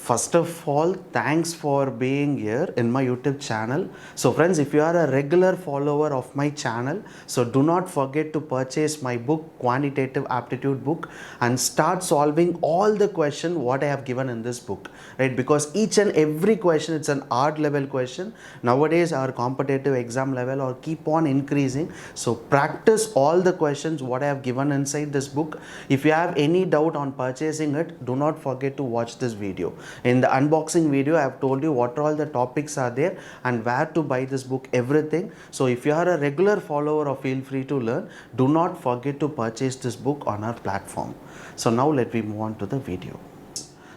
First of all, thanks for being here in my YouTube channel. So friends, if you are a regular follower of my channel, so do not forget to purchase my book, Quantitative Aptitude book, and start solving all the questions what I have given in this book, right? Because each and every question, it's an art level question. Nowadays, our competitive exam level or keep on increasing. So practice all the questions what I have given inside this book. If you have any doubt on purchasing it, do not forget to watch this video. In the unboxing video, I have told you what all the topics are there and where to buy this book, everything. So if you are a regular follower of Feel Free to Learn, do not forget to purchase this book on our platform. So now let me move on to the video.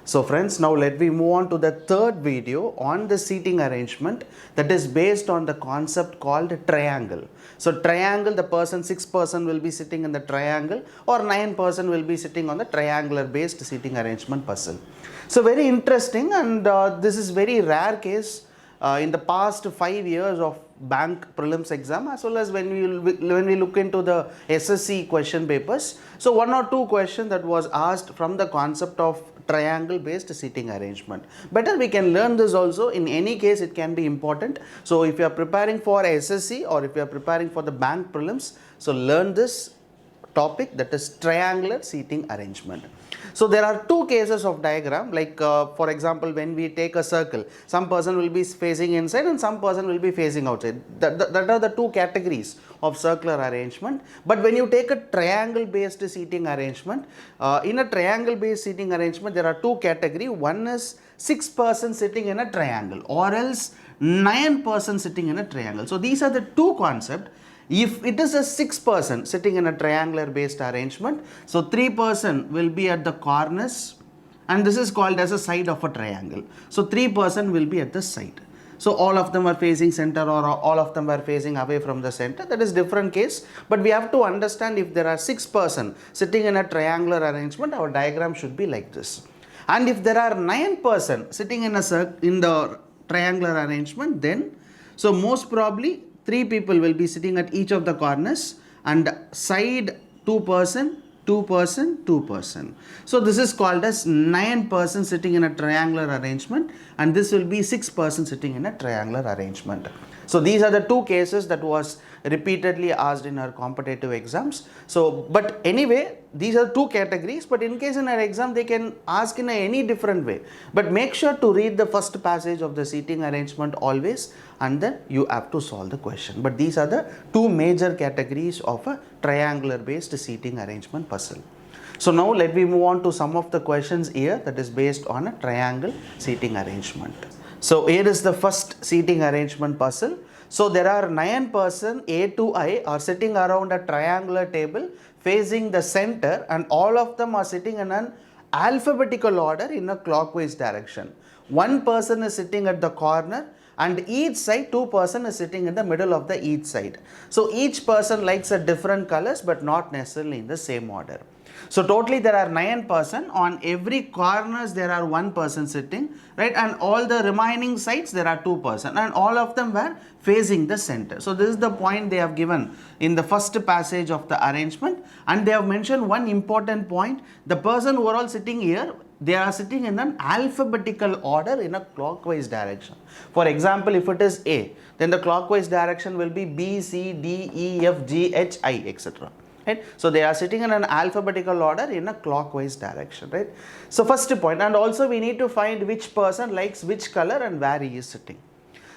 So friends, now let me move on to the third video on the seating arrangement that is based on the concept called triangle. So triangle, the person 6% will be sitting in the triangle or 9% will be sitting on the triangular based seating arrangement puzzle. So very interesting, and this is very rare case in the past 5 years of bank prelims exam, as well as when we look into the SSC question papers. So one or two questions that was asked from the concept of triangle based seating arrangement. Better we can learn this also. In any case, it can be important. So if you are preparing for SSC or if you are preparing for the bank prelims, so learn this topic, that is triangular seating arrangement. So there are two cases of diagram, like for example, when we take a circle, some person will be facing inside and some person will be facing outside. That are the two categories of circular arrangement. But when you take a triangle based seating arrangement, in a triangle based seating arrangement, there are two categories. One is 6% sitting in a triangle or else 9% sitting in a triangle. So these are the two concepts. If it is a 6% sitting in a triangular based arrangement, so 3% will be at the corners, and this is called as a side of a triangle. So 3% will be at the side. So all of them are facing center or all of them are facing away from the center. That is different case. But we have to understand, if there are 6% sitting in a triangular arrangement, our diagram should be like this. And if there are 9% sitting in the triangular arrangement, then so most probably 3 people will be sitting at each of the corners and side 2%, 2%, 2%. So this is called as 9% sitting in a triangular arrangement, and this will be 6% sitting in a triangular arrangement. So these are the two cases that was repeatedly asked in our competitive exams. So but anyway, these are two categories, but in case in our exam they can ask in any different way. But make sure to read the first passage of the seating arrangement always, and then you have to solve the question. But these are the two major categories of a triangular based seating arrangement puzzle. So now let me move on to some of the questions here that is based on a triangle seating arrangement. So here is the first seating arrangement puzzle. So there are 9% A to I are sitting around a triangular table facing the center, and all of them are sitting in an alphabetical order in a clockwise direction. One person is sitting at the corner, and each side 2% is sitting in the middle of the each side. So each person likes a different colors but not necessarily in the same order. So totally there are 9%. On every corners there are 1% sitting, right? And all the remaining sides there are 2%, and all of them were facing the center. So this is the point they have given in the first passage of the arrangement, and they have mentioned one important point. The person who are all sitting here, they are sitting in an alphabetical order in a clockwise direction. For example, if it is A, then the clockwise direction will be B, C, D, E, F, G, H, I, etc. Right? So they are sitting in an alphabetical order in a clockwise direction, right? So first point, and also we need to find which person likes which color and where he is sitting.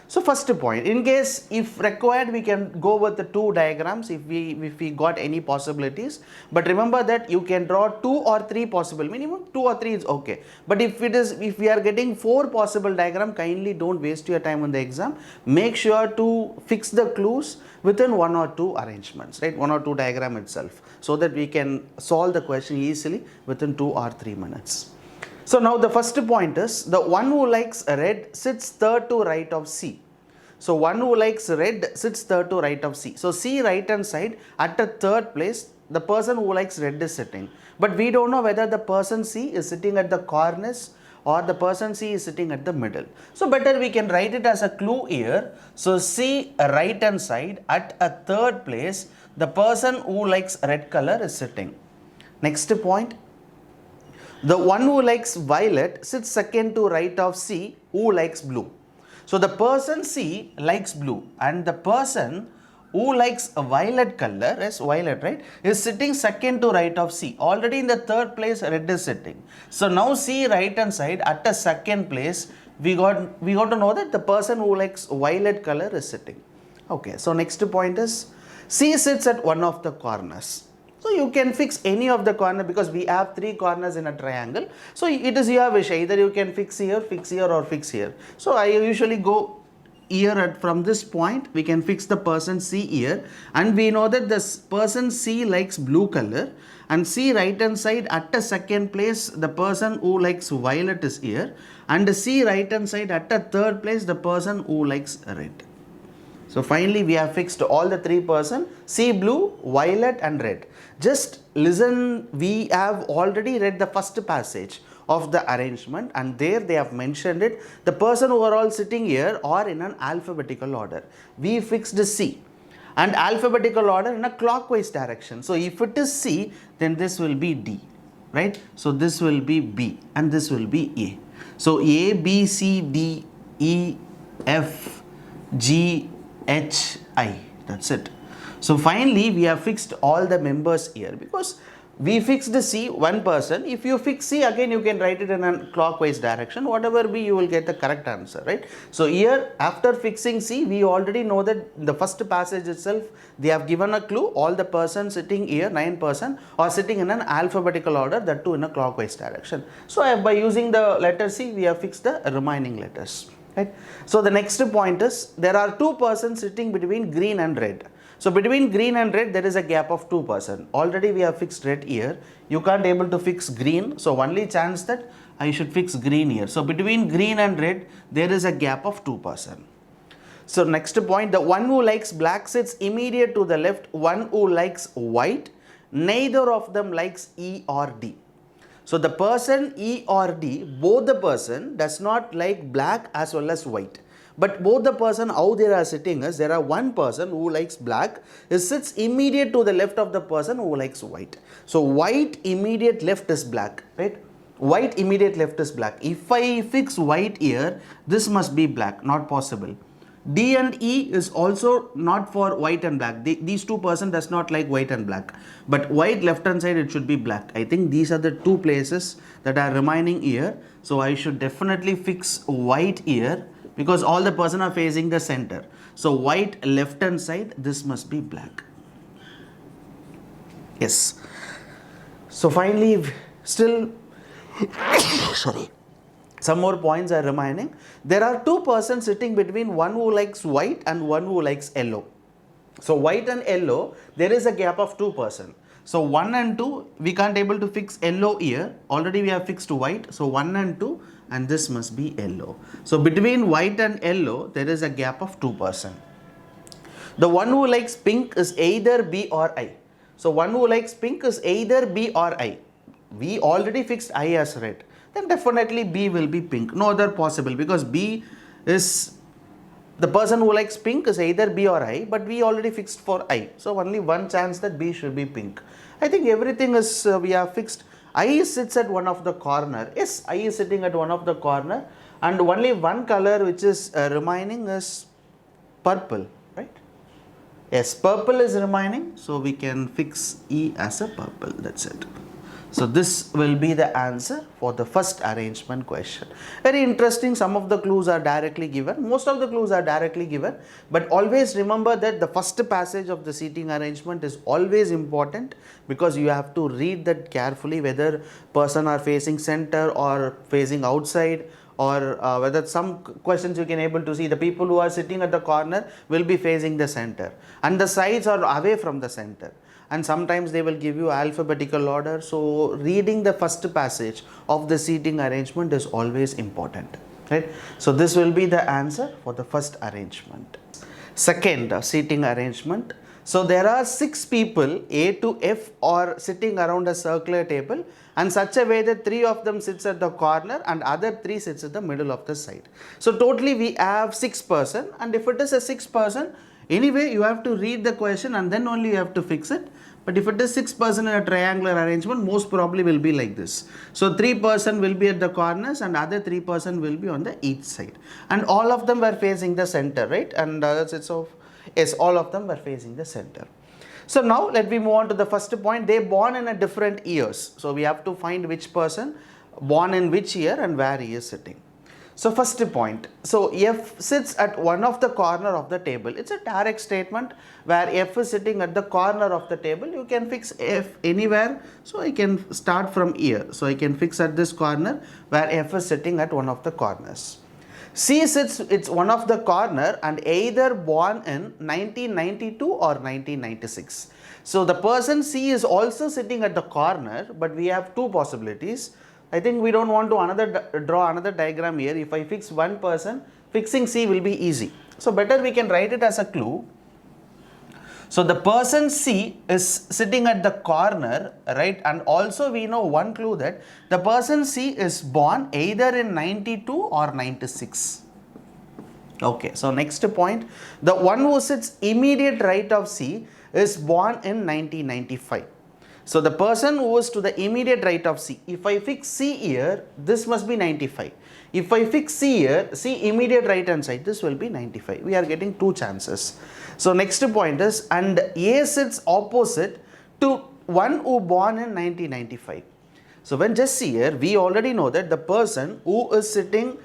So first point, in case if required, we can go with the two diagrams if we got any possibilities. But remember that you can draw 2 or 3 possible, minimum 2 or 3 is okay. But if we are getting 4 possible diagram, kindly don't waste your time on the exam. Make sure to fix the clues within 1 or 2 arrangements, right? 1 or 2 diagram itself, so that we can solve the question easily within 2 or 3 minutes. So now the first point is, the one who likes red sits third to right of C. So one who likes red sits third to right of C. So C right hand side at the third place, the person who likes red is sitting. But we don't know whether the person C is sitting at the corners or the person C is sitting at the middle. So better we can write it as a clue here. So C right hand side at a third place, the person who likes red color is sitting. Next point. The one who likes violet sits second to right of C, who likes blue. So the person C likes blue, and the person who likes a violet color, is violet, right, is sitting second to right of C. Already in the third place red is sitting. So now C right hand side at a second place, we got to know that the person who likes violet color is sitting. Okay, so next point is C sits at one of the corners. So you can fix any of the corner because we have 3 corners in a triangle. So it is your wish, either you can fix here or fix here. So I usually go here from this point, we can fix the person C here, and we know that this person C likes blue color, and C right hand side at a second place the person who likes violet is here, and C right hand side at a third place the person who likes red. So finally we have fixed all the 3 person, C blue, violet and red. Just listen, we have already read the first passage of the arrangement, and there they have mentioned it. The person who are all sitting here are in an alphabetical order. We fixed C and alphabetical order in a clockwise direction. So if it is C, then this will be D, right? So this will be B and this will be A. So A, B, C, D, E, F, G, H, I. That's it. So finally we have fixed all the members here because we fixed the C, one person. If you fix C again, you can write it in a clockwise direction. Whatever be, you will get the correct answer, right? So here after fixing C, we already know that the first passage itself, they have given a clue. All the persons sitting here, 9 person, are sitting in an alphabetical order, that too in a clockwise direction. So by using the letter C, we have fixed the remaining letters. Right? So the next point is, there are 2 persons sitting between green and red. So between green and red there is a gap of 2 persons. Already we have fixed red here. You can't able to fix green. So only chance that I should fix green here. So between green and red there is a gap of 2 persons. So next point, the one who likes black sits immediate to the left, one who likes white. Neither of them likes E or D. So the person E or D, both the person does not like black as well as white. But both the person how they are sitting is, there are one person who likes black, sits immediate to the left of the person who likes white. So white immediate left is black, right? White immediate left is black. If I fix white here, this must be black, not possible. D and E is also not for white and black. These 2 person does not like white and black. But white left hand side, it should be black. I think these are the 2 places that are remaining here. So I should definitely fix white here because all the person are facing the center. So white left hand side, this must be black. Yes. So finally, still, sorry. Some more points are remaining. There are 2 persons sitting between one who likes white and one who likes yellow. So white and yellow, there is a gap of 2 persons. So 1 and 2, we can't able to fix yellow here. Already we have fixed white. So 1 and 2, and this must be yellow. So between white and yellow, there is a gap of 2 persons. The one who likes pink is either B or I. So one who likes pink is either B or I. We already fixed I as red. Then definitely B will be pink. No other possible, because B is, the person who likes pink is either B or I, but we already fixed for I. So only one chance that B should be pink. I think everything is, we have fixed. I sits at one of the corner. Yes, I is sitting at one of the corner, and only one color which is remaining is purple, right? Yes, purple is remaining. So we can fix E as a purple. That's it. So this will be the answer for the first arrangement question. Very interesting. Some of the clues are directly given. Most of the clues are directly given. But always remember that the first passage of the seating arrangement is always important, because you have to read that carefully, whether person are facing center or facing outside, or whether some questions you can able to see the people who are sitting at the corner will be facing the center and the sides are away from the center. And sometimes they will give you alphabetical order. So reading the first passage of the seating arrangement is always important, right? So this will be the answer for the first arrangement. Second seating arrangement. So there are 6 people, A to F, are sitting around a circular table, and such a way that 3 of them sits at the corner and other 3 sits at the middle of the side. So totally we have 6 person, and if it is a 6 person, anyway you have to read the question and then only you have to fix it. But if it is 6% in a triangular arrangement, most probably will be like this. So 3% will be at the corners and other 3% will be on the each side. And all of them were facing the center, right? And that's it. So yes, all of them were facing the center. So now let me move on to the first point. They born in a different years. So we have to find which person born in which year and where he is sitting. So first point, so F sits at one of the corner of the table. It's a direct statement where F is sitting at the corner of the table. You can fix F anywhere. So I can start from here. So I can fix at this corner where F is sitting at one of the corners. C sits, it's one of the corner and either born in 1992 or 1996. So the person C is also sitting at the corner, but we have two possibilities. I think we don't want to draw another diagram here. If I fix one person, fixing C will be easy. So better we can write it as a clue. So the person C is sitting at the corner, right? And also we know one clue that the person C is born either in 92 or 96. Okay, so next point, the one who sits immediate right of C is born in 1995. So the person who is to the immediate right of C, if I fix C here, this must be 95. If I fix C here, C immediate right hand side, this will be 95. We are getting two chances. So next point is, and A sits opposite to one who born in 1995. So when just see here, we already know that the person who is sitting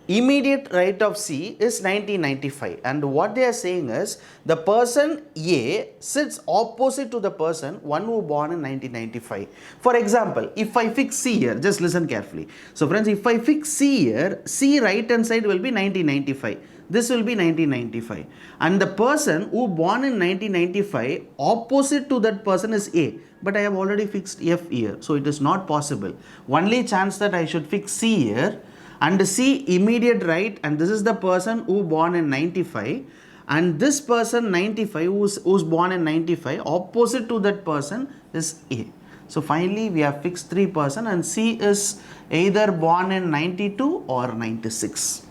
immediate right of C is 1995, and what they are saying is the person A sits opposite to the person one who born in 1995. For example, if I fix C here, just listen carefully. So friends, if I fix C here, C right hand side will be 1995. This will be 1995, and the person who born in 1995 opposite to that person is A, but I have already fixed F here, so it is not possible. Only chance that I should fix C here and C immediate right, and this is the person who born in 95, and this person 95 who's born in 95 opposite to that person is A. So finally we have fixed 3 person, and C is either born in 92 or 96.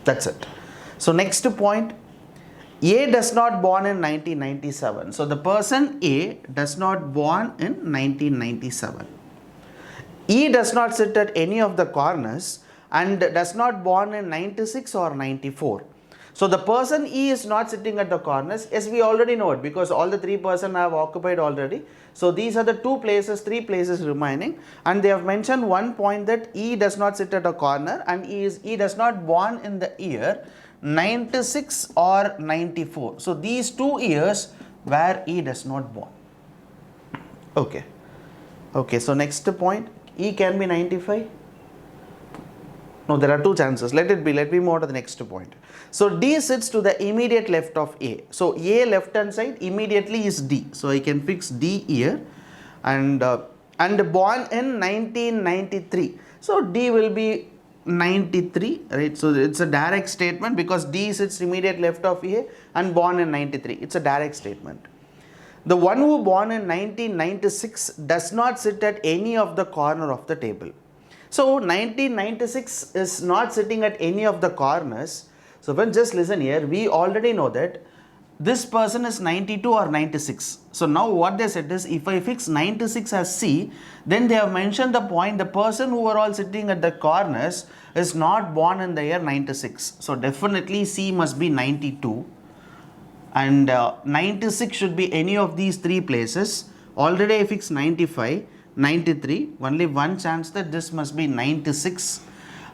That's it. So next point, A does not born in 1997. So the person A does not born in 1997. E does not sit at any of the corners and does not born in 96 or 94. So the person E is not sitting at the corners. Yes, we already know it because all the 3 person have occupied already. So these are the 3 places remaining, and they have mentioned one point that E does not sit at a corner and E does not born in the year 96 or 94. So these 2 years where E does not born. Okay. Okay, so next point, E can be 95. No, there are 2 chances. Let it be. Let me move on to the next point. So D sits to the immediate left of A. So A left hand side immediately is D. So I can fix D here, and born in 1993. So D will be 93, right? So it's a direct statement because D sits immediate left of A and born in 93. It's a direct statement. The one who born in 1996 does not sit at any of the corner of the table. So 1996 is not sitting at any of the corners. So when just listen here, we already know that this person is 92 or 96. So now what they said is, if I fix 96 as C, then they have mentioned the point, the person who are all sitting at the corners is not born in the year 96. So definitely C must be 92. And 96 should be any of these 3 places. Already I fixed 95, 93, only one chance that this must be 96.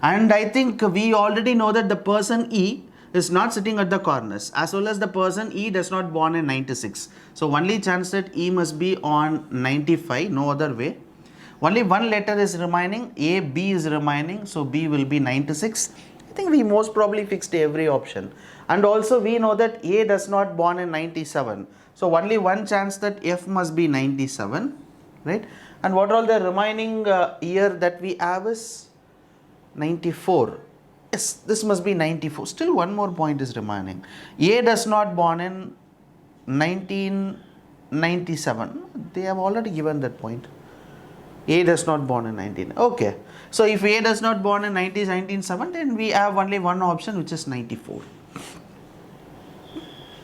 And I think we already know that the person E is not sitting at the corners, as well as the person E does not born in 96. So only chance that E must be on 95, no other way. Only one letter is remaining, A, B is remaining, so B will be 96. I think we most probably fixed every option. And also we know that A does not born in 97. So only one chance that F must be 97, right? And what all the remaining year that we have is 94. Yes, this must be 94. Still one more point is remaining. A does not born in 1997. They have already given that point. A does not born in 19. Okay. So if A does not born in 1997, then we have only one option, which is 94.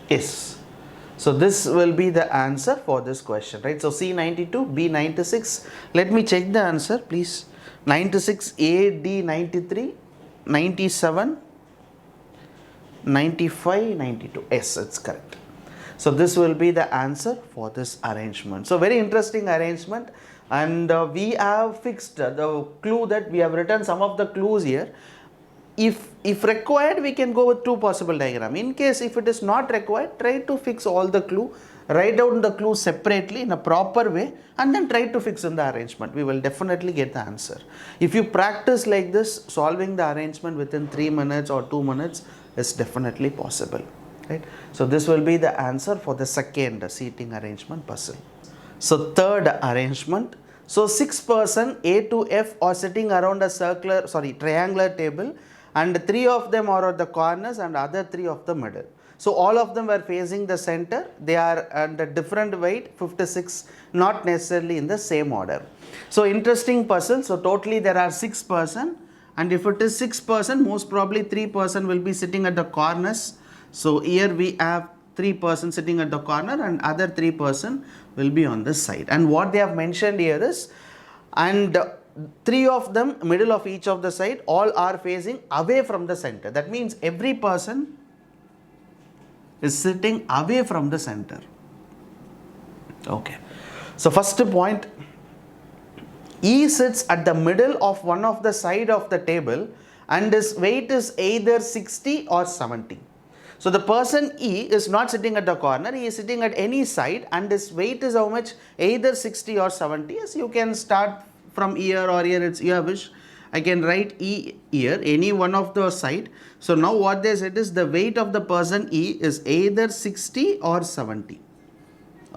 Yes. So this will be the answer for this question, right? So C 92, B 96. Let me check the answer, please. 96, A, D 93, 97, 95, 92. Yes, it's correct. So this will be the answer for this arrangement. So very interesting arrangement, and we have fixed the clue that we have written some of the clues here. If required, we can go with two possible diagram. In case if it is not required, try to fix all the clue, write down the clue separately in a proper way, and then try to fix in the arrangement. We will definitely get the answer. If you practice like this, solving the arrangement within 3 minutes or 2 minutes is definitely possible, right? So this will be the answer for the second seating arrangement puzzle. So third arrangement. So 6 person A to F are sitting around a triangular table, and 3 of them are at the corners and other 3 of the middle. So all of them were facing the center. They are under different weight, 56, not necessarily in the same order. So interesting puzzle. So totally there are 6 person, and if it is 6 person, most probably 3 person will be sitting at the corners. So here we have 3 person sitting at the corner and other 3 person will be on this side. And what they have mentioned here is, and 3 of them, middle of each of the side, all are facing away from the center. That means every person is sitting away from the center. Okay. So first point, E sits at the middle of one of the side of the table and his weight is either 60 or 70. So the person E is not sitting at the corner, he is sitting at any side, and his weight is how much? Either 60 or 70. Yes, you can start from here or here, it's your wish. I can write E here, any one of the side. So now what they said is the weight of the person E is either 60 or 70.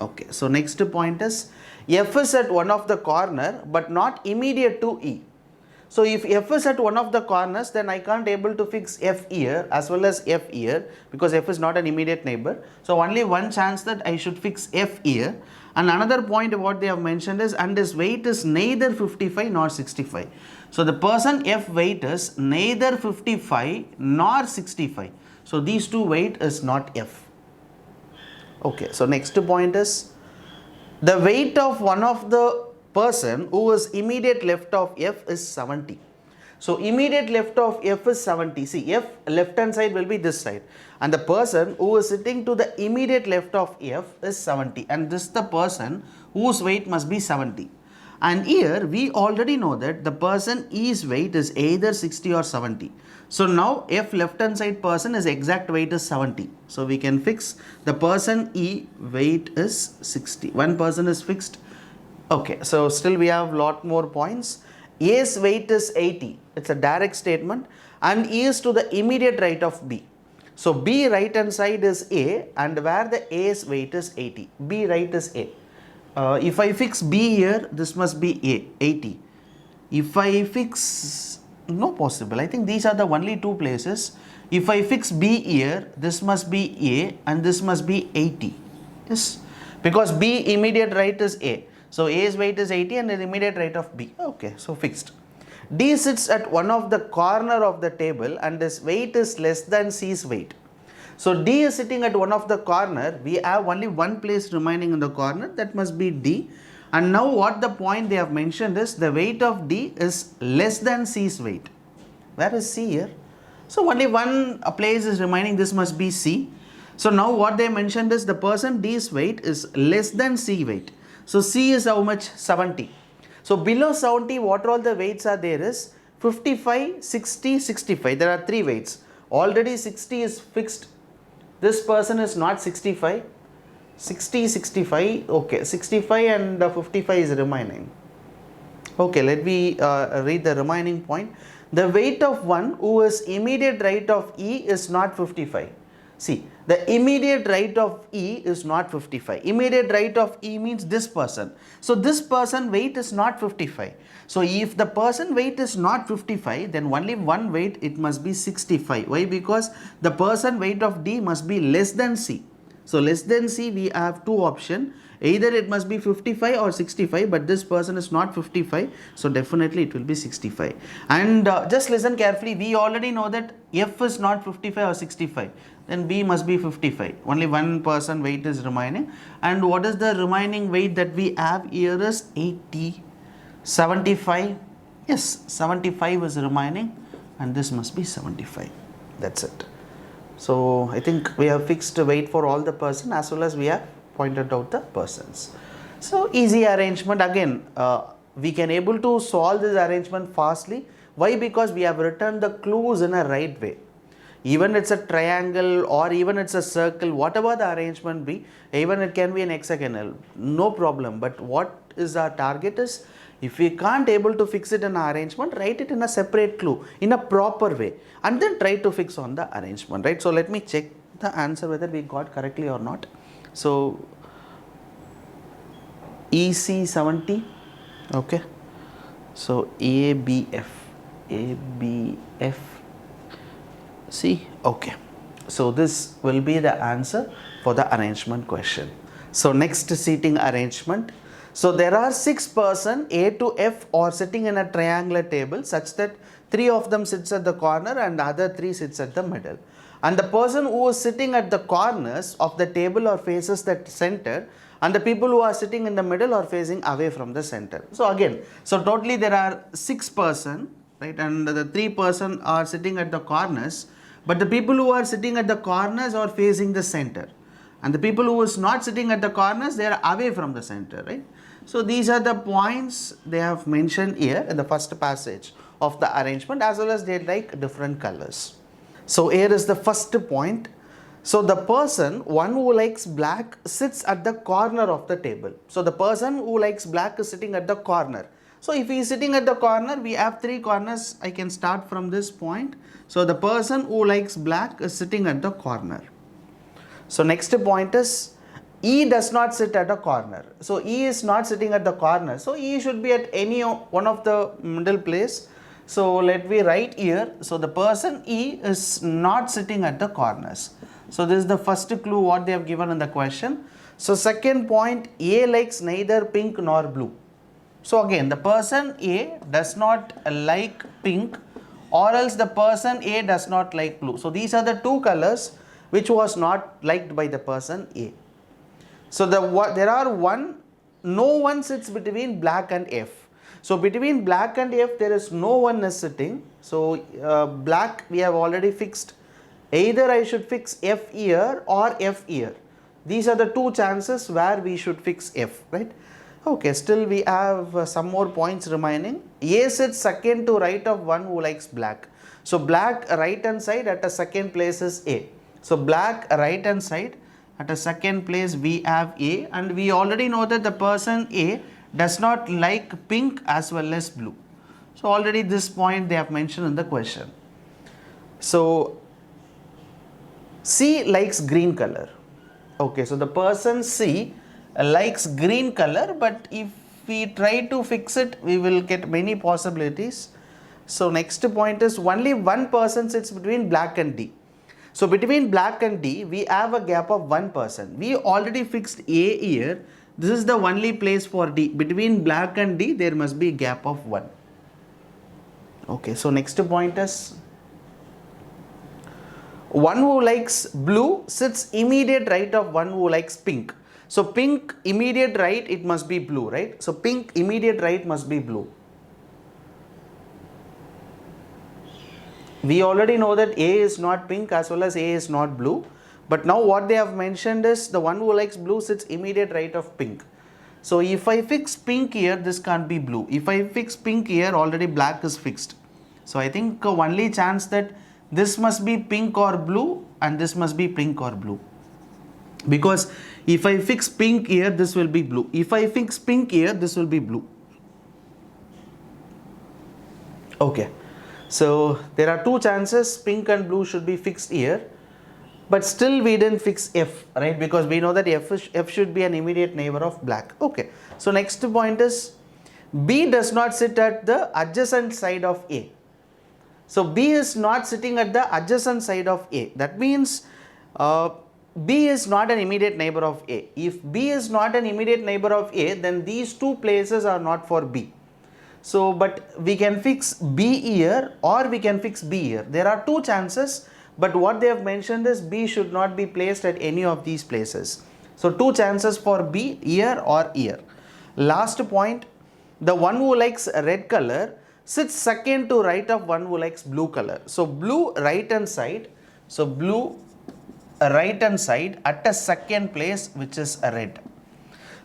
Okay, so next point is F is at one of the corner but not immediate to E. So if F is at one of the corners, then I can't able to fix F here as well as F here, because F is not an immediate neighbor. So only one chance that I should fix F here. And another point what they have mentioned is, and his weight is neither 55 nor 65. So the person F weight is neither 55 nor 65. So these two weight is not F. Okay, so next point is the weight of one of the person who is immediate left of F is 70. So immediate left of F is 70. See, F left hand side will be this side, and the person who is sitting to the immediate left of F is 70, and this is the person whose weight must be 70. And here we already know that the person E's weight is either 60 or 70. So now F left hand side person is exact weight is 70. So we can fix the person E weight is 60. One person is fixed. Okay, so still we have lot more points. A's weight is 80. It's a direct statement, and E is to the immediate right of B. So B right hand side is A, and where the A's weight is 80. B right is A. If I fix B here, this must be A, 80. If I fix, no possible. I think these are the only two places. If I fix B here, this must be A and this must be 80. Yes, because B immediate right is A. So A's weight is 80 and the immediate right of B. Okay, so fixed. D sits at one of the corner of the table and his weight is less than C's weight. So D is sitting at one of the corner. We have only one place remaining in the corner, that must be D. And now what the point they have mentioned is the weight of D is less than C's weight. Where is C here? So only one place is remaining, this must be C. So now what they mentioned is the person D's weight is less than C weight. So C is how much? 70. So below 70, what all the weights are there is 55, 60, 65. There are three weights. Already 60 is fixed. This person is not 65. 60, 65. Okay, 65 and 55 is remaining. Okay, let me read the remaining point. The weight of one who is immediate right of E is not 55. See, the immediate right of E is not 55. Immediate right of E means this person. So this person weight is not 55. So if the person weight is not 55, then only one weight, it must be 65. Why? Because the person weight of D must be less than C. So less than C, we have two options. Either it must be 55 or 65, but this person is not 55, so definitely it will be 65. And just listen carefully, we already know that F is not 55 or 65, then B must be 55. Only one person weight is remaining. And what is the remaining weight that we have here is 80, 75. Yes, 75 is remaining, and this must be 75. That's it. So I think we have fixed weight for all the person as well as we have pointed out the persons. So easy arrangement. Again, we can able to solve this arrangement fastly. Why? Because we have written the clues in a right way. Even it's a triangle or even it's a circle, whatever the arrangement be, even it can be an hexagonal, no problem. But what is our target is, if we can't able to fix it in an arrangement, write it in a separate clue in a proper way and then try to fix on the arrangement, right? So let me check the answer whether we got correctly or not. So EC 70, okay. So ABF C, okay. So this will be the answer for the arrangement question. So next, seating arrangement. So there are 6 persons A to F are sitting in a triangular table such that 3 of them sits at the corner and the other 3 sits at the middle. And the person who is sitting at the corners of the table or faces the center, and the people who are sitting in the middle are facing away from the center. So again, so totally there are 6 persons, right, and the 3 persons are sitting at the corners, but the people who are sitting at the corners are facing the center, and the people who is not sitting at the corners, they are away from the center, right? So these are the points they have mentioned here in the first passage of the arrangement, as well as they like different colors. So here is the first point. So the person, one who likes black, sits at the corner of the table. So the person who likes black is sitting at the corner. So if he is sitting at the corner, we have 3 corners. I can start from this point. So the person who likes black is sitting at the corner. So next point is, E does not sit at a corner. So E is not sitting at the corner. So E should be at any one of the middle place. So let me write here. So the person E is not sitting at the corners. So this is the first clue what they have given in the question. So second point, A likes neither pink nor blue. So again, the person A does not like pink, or else the person A does not like blue. So these are the 2 colors which was not liked by the person A. So there are no one sits between black and F. So between black and F there is no one is sitting. So black we have already fixed. Either I should fix F here or F here. These are the 2 chances where we should fix F, right? Okay, still we have some more points remaining. A sits second to right of one who likes black. So black right hand side at a second place is A. So black right hand side at a second place we have A, and we already know that the person A does not like pink as well as blue. So already this point they have mentioned in the question. So C likes green color. Okay, so the person C likes green color, but if we try to fix it, we will get many possibilities. So next point is, only one person sits between black and D. So between black and D, we have a gap of 1 person. We already fixed A here. This is the only place for D. Between black and D, there must be a gap of 1. Okay, so next point is, one who likes blue sits immediate right of one who likes pink. So pink immediate right, it must be blue, right? So pink immediate right must be blue. We already know that A is not pink as well as A is not blue. But now what they have mentioned is, the one who likes blue sits immediate right of pink. So if I fix pink here, this can't be blue. If I fix pink here, already black is fixed. So I think only chance that this must be pink or blue and this must be pink or blue. Because if I fix pink here, this will be blue. If I fix pink here, this will be blue. Okay. So there are 2 chances, pink and blue should be fixed here. But still we didn't fix F, right? Because we know that F should be an immediate neighbor of black. Okay. So next point is, B does not sit at the adjacent side of A. So B is not sitting at the adjacent side of A. That means B is not an immediate neighbor of A. If B is not an immediate neighbor of A, then these two places are not for B. So, but we can fix B here or we can fix B here. There are two chances, but what they have mentioned is B should not be placed at any of these places. So, two chances for B, here or here. Last point, the one who likes red color sits second to right of one who likes blue color. So, blue right hand side, so blue right hand side at a second place which is red.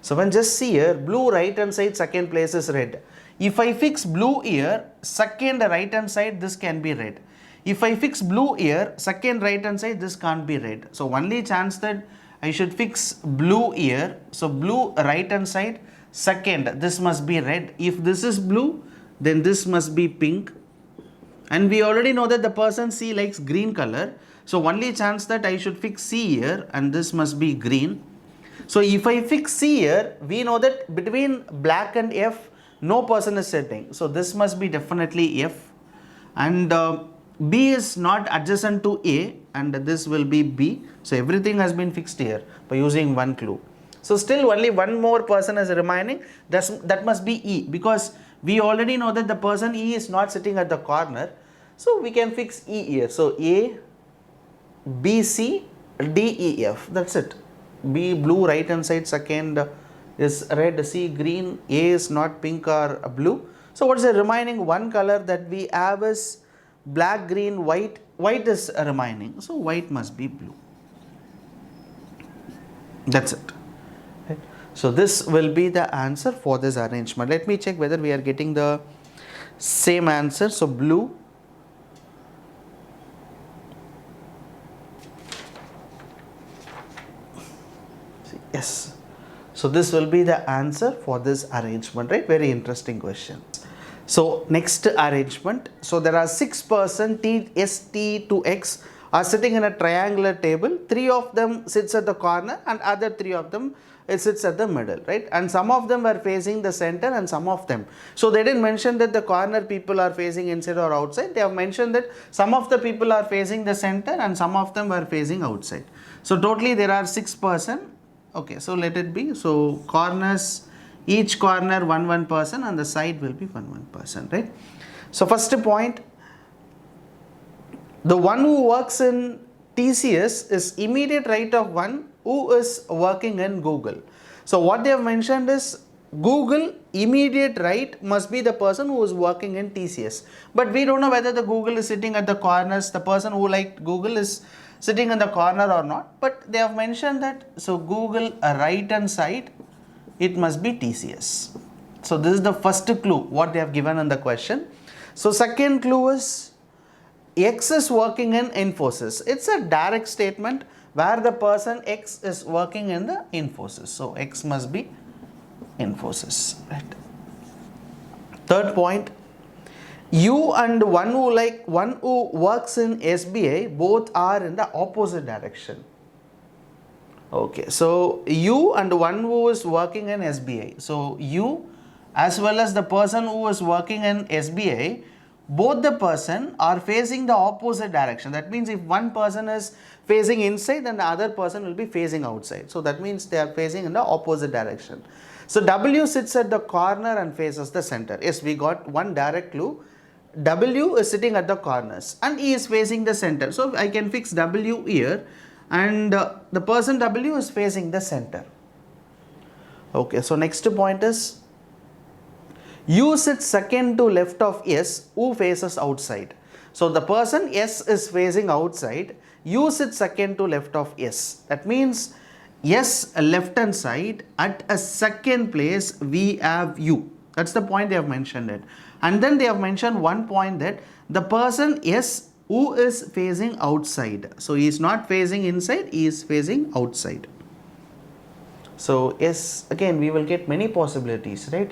So, when just see here, blue right hand side second place is red. If I fix blue here, second right hand side, this can be red. If I fix blue here, second right hand side, this can't be red. So, only chance that I should fix blue here. So, blue right hand side, second, this must be red. If this is blue, then this must be pink. And we already know that the person C likes green color. So, only chance that I should fix C here and this must be green. So, if I fix C here, we know that between black and F, no person is sitting. So, this must be definitely F. And B is not adjacent to A and this will be B. So, everything has been fixed here by using one clue. So, still only one more person is remaining. That must be E, because we already know that the person E is not sitting at the corner. So, we can fix E here. So, A, B, C, D, E, F. That's it. B blue right hand side, second is red, C green, A is not pink or blue. So, what is the remaining one color that we have is black, green, white. White is remaining. So, white must be blue. That's it. Right. So, this will be the answer for this arrangement. Let me check whether we are getting the same answer. So, blue. Yes. So, this will be the answer for this arrangement, right? Very interesting question. So, next arrangement. So, there are 6 persons T, S, T to X are sitting in a triangular table. 3 of them sits at the corner and other 3 of them it sits at the middle, right? And some of them are facing the center and some of them. So, they didn't mention that the corner people are facing inside or outside. They have mentioned that some of the people are facing the center and some of them are facing outside. So, totally there are 6 persons. Okay, so let it be. So, corners, each corner one person and the side will be one person, right? So, first point, the one who works in TCS is immediate right of one who is working in Google. So, what they have mentioned is Google immediate right must be the person who is working in TCS. But we don't know whether the Google is sitting at the corners, the person who liked Google is sitting in the corner or not, but they have mentioned that. So, Google right hand side, it must be TCS. So, this is the first clue what they have given in the question. So, second clue is X is working in Infosys. It's a direct statement where the person X is working in the Infosys. So, X must be Infosys, right? Third point, you and one who works in SBI both are in the opposite direction. Okay, so you and one who is working in SBI. So you as well as the person who is working in SBI, both the person are facing the opposite direction. That means if one person is facing inside, then the other person will be facing outside. So that means they are facing in the opposite direction. So W sits at the corner and faces the center. Yes, we got one direct clue. W is sitting at the corners and E is facing the center. So, I can fix W here and the person W is facing the center. Okay, so next point is U sits second to left of S who faces outside. So, the person S is facing outside, U sits second to left of S. That means S left hand side at a second place we have U. That's the point they have mentioned it. And then they have mentioned one point that the person S who is facing outside. So, he is not facing inside, he is facing outside. So, S again we will get many possibilities, right?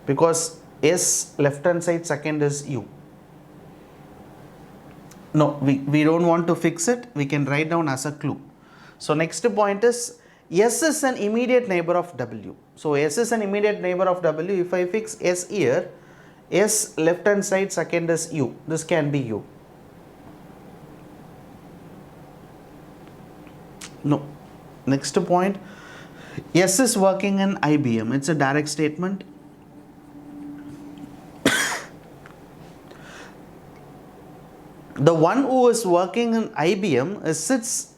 Because S left hand side second is U. No, we don't want to fix it. We can write down as a clue. So, next point is S is an immediate neighbor of W. So, S is an immediate neighbor of W. If I fix S here, S left hand side second is U. This can be U. No. Next point, S is working in IBM. It's a direct statement. The one who is working in IBM sits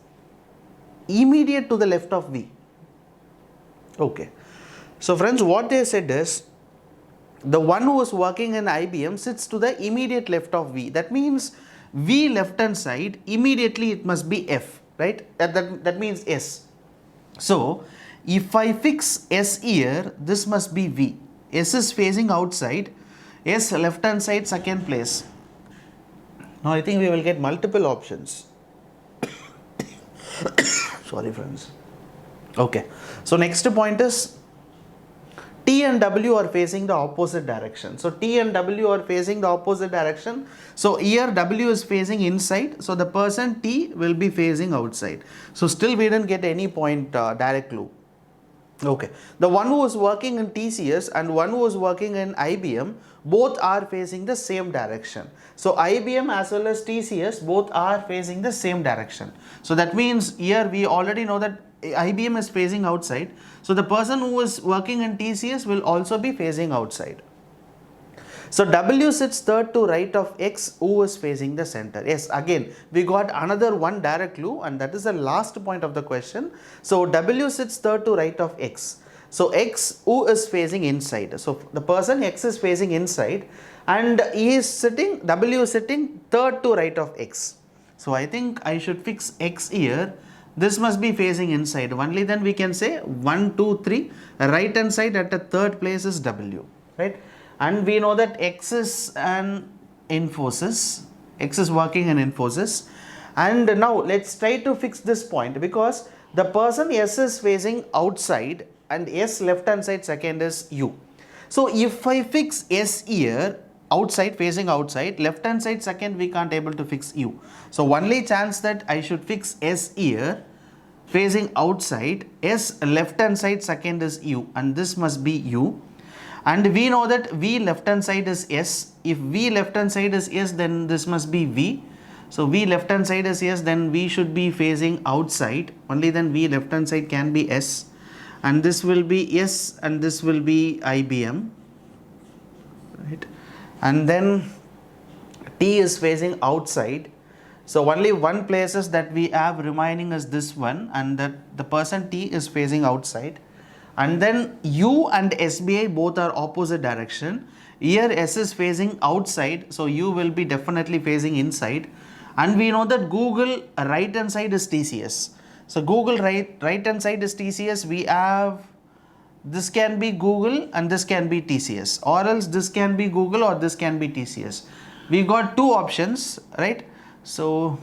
immediate to the left of V. Okay. So friends, what they said is, the one who is working in IBM sits to the immediate left of V. That means V left hand side, immediately it must be F, right? That means S. So if I fix S here, this must be V. S is facing outside, S left hand side second place. Now I think we will get multiple options. Sorry friends. Okay. So next point is, T and W are facing the opposite direction. So T and W are facing the opposite direction. So here W is facing inside. So the person T will be facing outside. So still we didn't get any point direct clue. Okay. The one who is working in TCS and one who is working in IBM, both are facing the same direction. So IBM as well as TCS, both are facing the same direction. So that means here we already know that IBM is facing outside. So the person who is working in TCS will also be facing outside. So W sits third to right of X, who is facing the center. Yes, again we got another one direct clue, and that is the last point of the question. So W sits third to right of X. So X, who is facing inside. So the person X is facing inside, and he is sitting, W is sitting third to right of X. So I think I should fix X here. This must be facing inside. Only then we can say 1, 2, 3. Right hand side at the third place is W, right? And we know that X is an Infosys. X is working in Infosys. And now let's try to fix this point, because the person S is facing outside and S left hand side second is U. So if I fix S here, outside, facing outside, left hand side second, we can't able to fix U. So only chance that I should fix S here, facing outside, S left hand side second is U, and this must be U. And we know that V left hand side is S. If V left hand side is S, then this must be V. So V left hand side is S, then V should be facing outside. Only then V left hand side can be S. And this will be S, and this will be IBM. Right. And then T is facing outside. So only one places that we have remaining is this one, and that the person T is facing outside. And then U and SBI both are opposite direction. Here S is facing outside, so U will be definitely facing inside. And we know that Google right hand side is TCS. So Google right hand side is TCS. We have, this can be Google and this can be TCS, or else this can be Google or this can be TCS. We got two options, right? So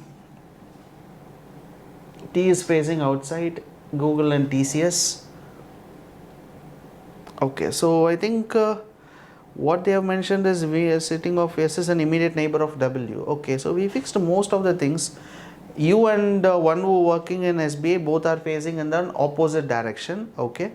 T is facing outside, Google and TCS. Okay, so I think what they have mentioned is we are sitting of S is an immediate neighbor of W. Okay, so we fixed most of the things. U and one who working in SBA both are facing in the opposite direction. Okay,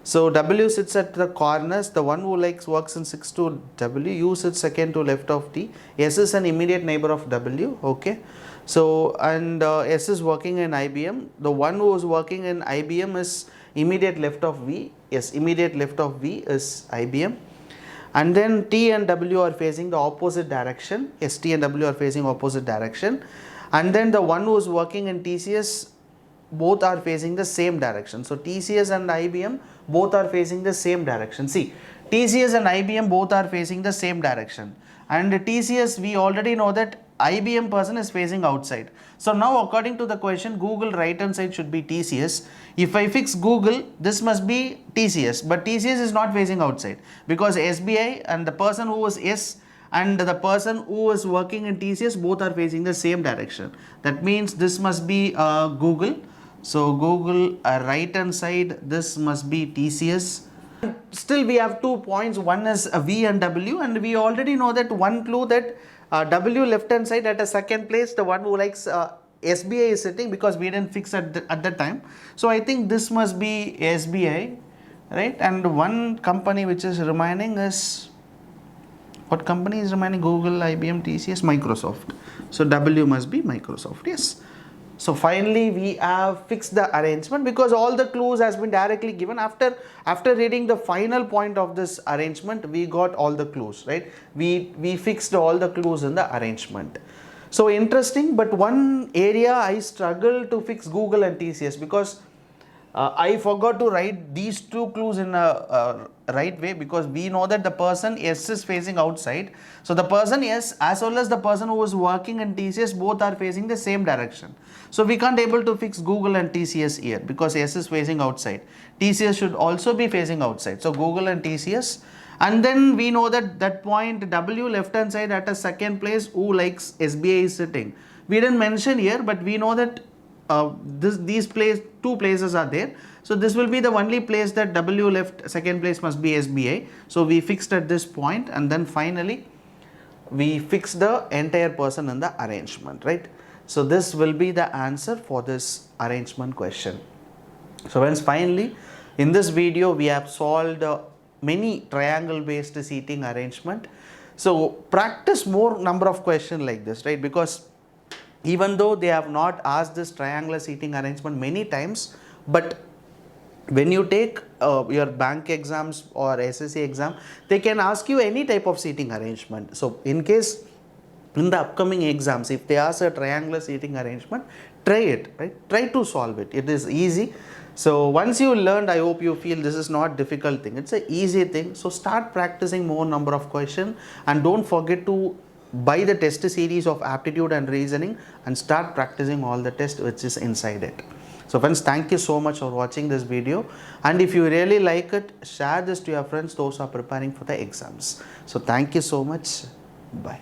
so W sits at the corners. The one who works in 6 to W, U sits second to left of T. S is an immediate neighbor of W. Okay, so and S is working in IBM. The one who is working in IBM is immediate left of V. Yes, immediate left of V is IBM. And then T and W are facing the opposite direction. Yes, T and W are facing opposite direction. And then the one who is working in TCS, both are facing the same direction. So TCS and IBM both are facing the same direction. See, TCS and IBM both are facing the same direction. And TCS, we already know that IBM person is facing outside. So now according to the question, Google right hand side should be TCS. If I fix Google, this must be TCS, but TCS is not facing outside, because SBI and the person who is S and the person who is working in TCS both are facing the same direction. That means this must be Google. So Google right hand side, this must be TCS. Still we have 2 points. One is V and W, and we already know that one clue that W left hand side at a second place, the one who likes SBI is sitting, because we didn't fix at that time. So I think this must be SBI, right? And one company which is remaining is, what company is remaining? Google, IBM, TCS, Microsoft. So W must be Microsoft. Yes. So finally we have fixed the arrangement because all the clues has been directly given. After reading the final point of this arrangement, we got all the clues, right? We fixed all the clues in the arrangement. So interesting, but one area I struggle to fix Google and TCS because I forgot to write these two clues in a right way, because we know that the person S is facing outside. So the person S as well as the person who is working in TCS both are facing the same direction. So we can't able to fix Google and TCS here because S is facing outside. TCS should also be facing outside. So Google and TCS. And then we know that that point W left hand side at a second place, who likes SBI is sitting. We didn't mention here, but we know that these two places are there. So this will be the only place that W left second place must be SBI. So we fixed at this point, and then finally we fix the entire person in the arrangement, right? So this will be the answer for this arrangement question. So friends, finally in this video we have solved many triangle based seating arrangement. So practice more number of questions like this, right? Because even though they have not asked this triangular seating arrangement many times, but when you take your bank exams or SSC exam, they can ask you any type of seating arrangement. So in case in the upcoming exams, if they ask a triangular seating arrangement, try it, right? Try to solve it. It is easy. So once you learned, I hope you feel this is not difficult thing. It's an easy thing. So start practicing more number of questions, and don't forget to buy the test series of aptitude and reasoning and start practicing all the tests which is inside it. So friends, thank you so much for watching this video, and if you really like it, share this to your friends, those who are preparing for the exams. So thank you so much. Bye.